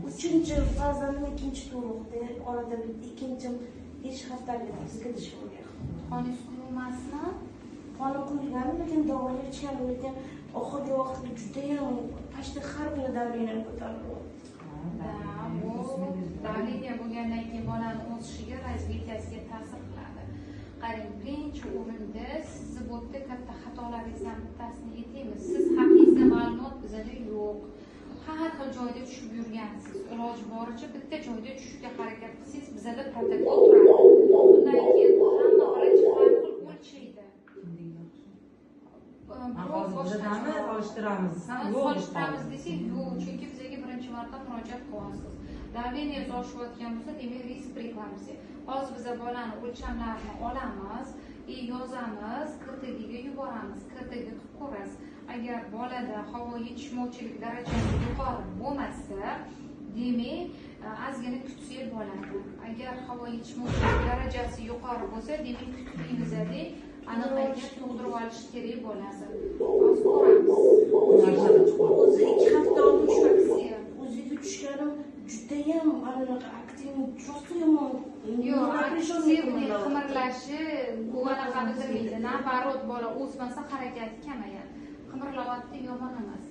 uchinchi farzandim ikkinchi tug'ruqda, orada ikkinchi 5 haftalik gidish bo'lgan. Qoni suvilmasmi? Qoni quygan, lekin dori ichgan, lekin oxirgi vaqtda judayam почти har kuni давление ko'tarildi. Bu davleniya bo'lgandan keyin bolani o'sishiga, razvitiyasiga ta'sir qiladi. Qarang, birinchi o'rinda sizni bu yerda katta xatolaringizdan bittasini aytaymiz. Siz haqingizda ma'lumot bizada yo'q. Har xil joyda tushib yurgansiz. Iloji boricha bitta joyda tushishga harakat qilsangiz, bizada protokol turadi. Undan keyin hamma vrach har xil o'lchaydi. Hozirdanmi solishtiramiz? Solishtiramiz desak, yo'q, chunki bizga birinchi marta murojaat qilyapsiz. Davleniyaz oshayotgan bo'lsa, demak risk preklampsiya. Hozir biz bolani o'lchamlarini olamiz, yozamiz, KTGga yuboramiz, KTG qilib ko'rasiz. Agar bolada havo yetishmovchilik darajasi yuqori bo'lmasa, demak, ozgina kutsangiz bo'ladi. Agar havo yetishmovchilik darajasi yuqori bo'lsa, demak kutdingizda aniqlangan tug'dirib olish kerak bo'ladi. Hozir ko'ramiz. O'zi 2 hafta oldin shu o'ziga tushganim judayam aktivni просто yomon. Yo'q, aktivni qimirlashi bu anaqa bildirmaydi. Nabarot bola o'smasa harakati kamayadi. Qimirlayapti, yomon emas.